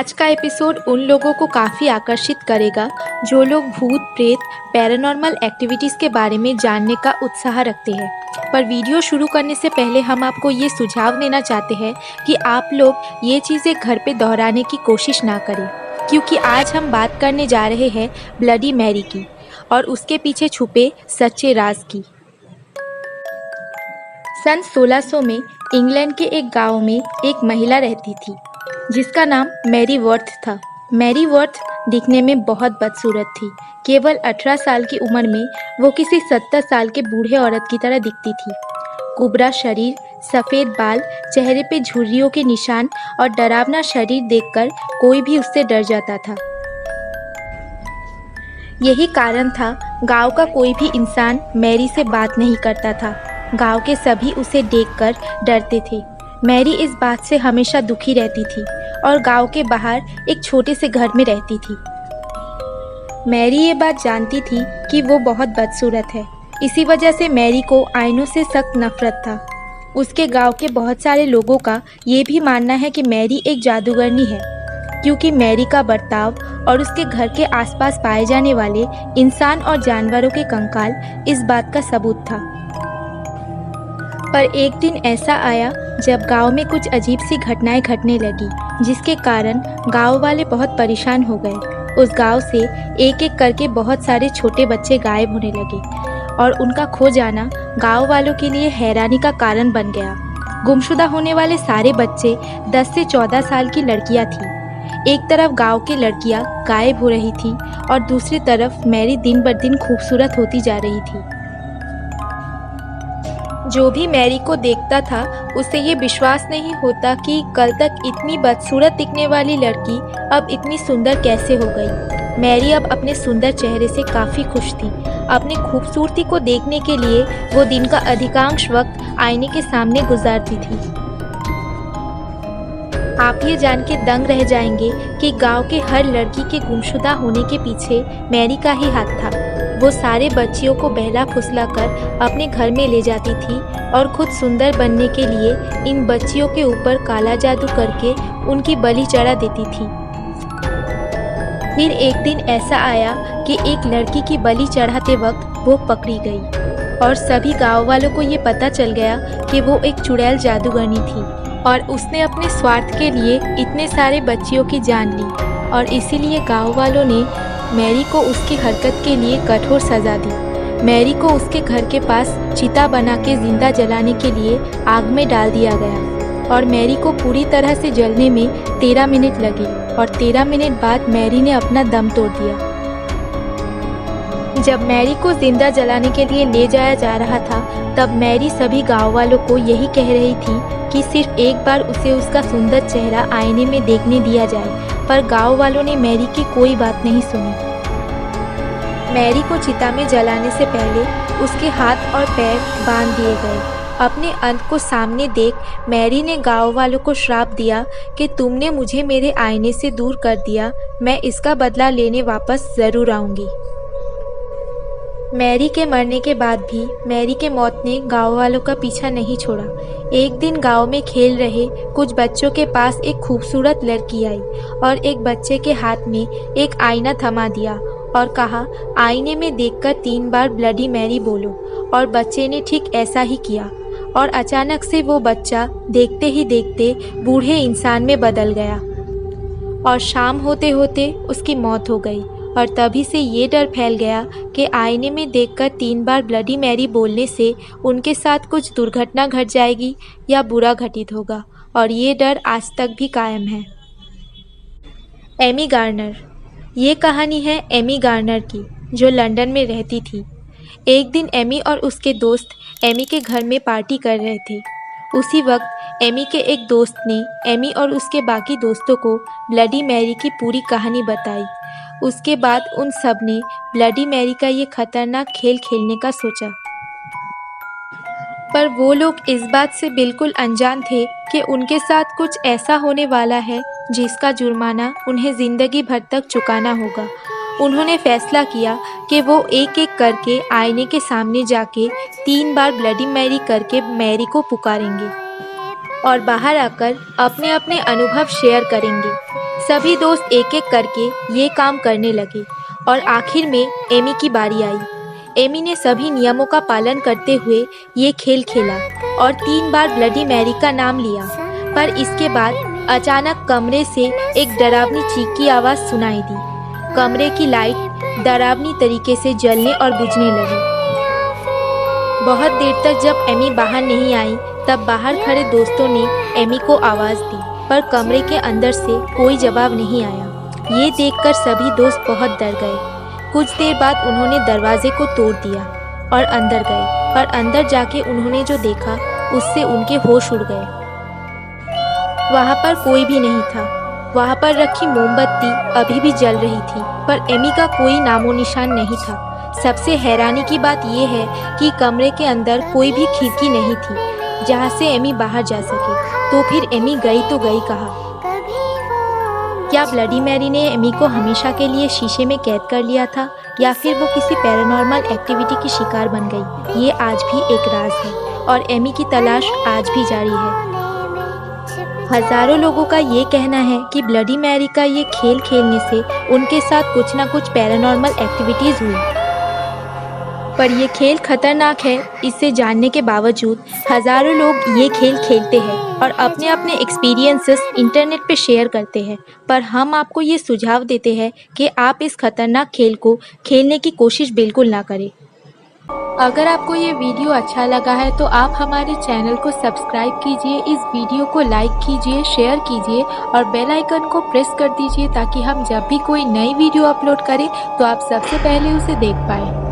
आज का एपिसोड उन लोगों को काफ़ी आकर्षित करेगा जो लोग भूत प्रेत पैरानॉर्मल एक्टिविटीज़ के बारे में जानने का उत्साह रखते हैं। पर वीडियो शुरू करने से पहले हम आपको ये सुझाव देना चाहते हैं कि आप लोग ये चीज़ें घर पे दोहराने की कोशिश ना करें, क्योंकि आज हम बात करने जा रहे हैं ब्लडी मैरी की और उसके पीछे छुपे सच्चे राज की। सन 1600 में इंग्लैंड के एक गांव में एक महिला रहती थी जिसका नाम मैरी वर्थ था। मैरी वर्थ दिखने में बहुत बदसूरत थी। केवल 18 साल की उम्र में वो किसी 70 साल के बूढ़े औरत की तरह दिखती थी। कुबरा शरीर, सफ़ेद बाल, चेहरे पे झुर्रियों के निशान और डरावना शरीर देखकर कोई भी उससे डर जाता था। यही कारण था गांव का कोई भी इंसान मैरी से बात नहीं करता था। गांव के सभी उसे देखकर डरते थे। मैरी इस बात से हमेशा दुखी रहती थी और गांव के बाहर एक छोटे से घर में रहती थी। मैरी ये बात जानती थी कि वो बहुत बदसूरत है। इसी वजह से मैरी को आईनों से सख्त नफरत था। उसके गांव के बहुत सारे लोगों का ये भी मानना है कि मैरी एक जादूगरनी है, क्योंकि मैरी का बर्ताव और उसके घर के आसपास पाए जाने वाले इंसान और जानवरों के कंकाल इस बात का सबूत था। पर एक दिन ऐसा आया जब गांव में कुछ अजीब सी घटनाएं घटने लगी, जिसके कारण गांव वाले बहुत परेशान हो गए। उस गांव से एक एक करके बहुत सारे छोटे बच्चे गायब होने लगे और उनका खो जाना गांव वालों के लिए हैरानी का कारण बन गया। गुमशुदा होने वाले सारे बच्चे 10 से 14 साल की लड़कियां थीं। एक तरफ गांव की लड़कियां गायब हो रही थीं और दूसरी तरफ मैरी दिन ब दिन खूबसूरत होती जा रही थी। जो भी मैरी को देखता था उसे ये विश्वास नहीं होता कि कल तक इतनी बदसूरत दिखने वाली लड़की अब इतनी सुंदर कैसे हो गई। मैरी अब अपने सुंदर चेहरे से काफ़ी खुश थी। अपनी खूबसूरती को देखने के लिए वो दिन का अधिकांश वक्त आईने के सामने गुजारती थी। आप ये जान के दंग रह जाएंगे कि गांव के हर लड़की के गुमशुदा होने के पीछे मैरी का ही हाथ था। वो सारे बच्चियों को बहला फुसला कर अपने घर में ले जाती थी और खुद सुंदर बनने के लिए इन बच्चियों के ऊपर काला जादू करके उनकी बलि चढ़ा देती थी। फिर एक दिन ऐसा आया कि एक लड़की की बलि चढ़ाते वक्त वो पकड़ी गई और सभी गांव वालों को ये पता चल गया कि वो एक चुड़ैल जादूगरनी थी और उसने अपने स्वार्थ के लिए इतने सारे बच्चियों की जान ली। और इसीलिए गांव वालों ने मैरी को उसकी हरकत के लिए कठोर सजा दी। मैरी को उसके घर के पास चिता बना के जिंदा जलाने के लिए आग में डाल दिया गया और मैरी को पूरी तरह से जलने में 13 मिनट लगे और 13 मिनट बाद मैरी ने अपना दम तोड़ दिया। जब मैरी को जिंदा जलाने के लिए ले जाया जा रहा था तब मैरी सभी गांव वालों को यही कह रही थी कि सिर्फ एक बार उसे उसका सुंदर चेहरा आईने में देखने दिया जाए, पर गांव वालों ने मैरी की कोई बात नहीं सुनी। मैरी को चिता में जलाने से पहले उसके हाथ और पैर बांध दिए गए। अपने अंत को सामने देख मैरी ने गांव वालों को श्राप दिया कि तुमने मुझे मेरे आईने से दूर कर दिया, मैं इसका बदला लेने वापस ज़रूर आऊँगी। मैरी के मरने के बाद भी मैरी के मौत ने गांव वालों का पीछा नहीं छोड़ा। एक दिन गांव में खेल रहे कुछ बच्चों के पास एक खूबसूरत लड़की आई और एक बच्चे के हाथ में एक आईना थमा दिया और कहा, आईने में देखकर 3 बार ब्लडी मैरी बोलो। और बच्चे ने ठीक ऐसा ही किया और अचानक से वो बच्चा देखते ही देखते बूढ़े इंसान में बदल गया और शाम होते होते उसकी मौत हो गई। और तभी से ये डर फैल गया कि आईने में देखकर 3 बार ब्लडी मैरी बोलने से उनके साथ कुछ दुर्घटना घट जाएगी या बुरा घटित होगा, और ये डर आज तक भी कायम है। Amy Garner. ये कहानी है एमी गार्नर की, जो लंदन में रहती थी। एक दिन एमी और उसके दोस्त एमी के घर में पार्टी कर रहे थे। उसी वक्त एमी के एक दोस्त ने एमी और उसके बाकी दोस्तों को ब्लडी मैरी की पूरी कहानी बताई। उसके बाद उन सब ने ब्लडी मैरी का ये खतरनाक खेल खेलने का सोचा, पर वो लोग इस बात से बिल्कुल अनजान थे कि उनके साथ कुछ ऐसा होने वाला है जिसका जुर्माना उन्हें ज़िंदगी भर तक चुकाना होगा। उन्होंने फैसला किया कि वो एक एक करके आईने के सामने जाके 3 बार ब्लडी मैरी करके मैरी को पुकारेंगे और बाहर आकर अपने अपने अनुभव शेयर करेंगे। सभी दोस्त एक एक करके ये काम करने लगे और आखिर में एमी की बारी आई। एमी ने सभी नियमों का पालन करते हुए ये खेल खेला और 3 बार ब्लडी मैरी का नाम लिया। पर इसके बाद अचानक कमरे से एक डरावनी चीख की आवाज़ सुनाई दी। कमरे की लाइट डरावनी तरीके से जलने और बुझने लगी। बहुत देर तक जब एमी बाहर नहीं आई तब बाहर खड़े दोस्तों ने एमी को आवाज़ दी, पर कमरे के अंदर से कोई जवाब नहीं आया। ये देखकर सभी दोस्त बहुत डर गए। कुछ देर बाद उन्होंने दरवाजे को तोड़ दिया और अंदर गए, पर अंदर जाके उन्होंने जो देखा उससे उनके होश उड़ गए। वहाँ पर कोई भी नहीं था। वहाँ पर रखी मोमबत्ती अभी भी जल रही थी, पर एमी का कोई नामो निशान नहीं था। सबसे हैरानी की बात यह है कि कमरे के अंदर कोई भी खिड़की नहीं थी जहाँ से एमी बाहर जा सके। तो फिर एमी गई तो गई कहाँ? क्या ब्लडी मैरी ने एमी को हमेशा के लिए शीशे में कैद कर लिया था, या फिर वो किसी पैरानॉर्मल एक्टिविटी की शिकार बन गई? ये आज भी एक राज है और एमी की तलाश आज भी जारी है। हजारों लोगों का ये कहना है कि ब्लडी मैरी का ये खेल खेलने से उनके साथ कुछ ना कुछ पैरानॉर्मल एक्टिविटीज़ हुई। पर यह खेल खतरनाक है, इसे जानने के बावजूद हजारों लोग ये खेल खेलते हैं और अपने अपने एक्सपीरियंसेस इंटरनेट पे शेयर करते हैं। पर हम आपको ये सुझाव देते हैं कि आप इस खतरनाक खेल को खेलने की कोशिश बिल्कुल ना करें। अगर आपको ये वीडियो अच्छा लगा है तो आप हमारे चैनल को सब्सक्राइब कीजिए, इस वीडियो को लाइक कीजिए, शेयर कीजिए और बेल आइकन को प्रेस कर दीजिए ताकि हम जब भी कोई नई वीडियो अपलोड करें तो आप सबसे पहले उसे देख पाएँ।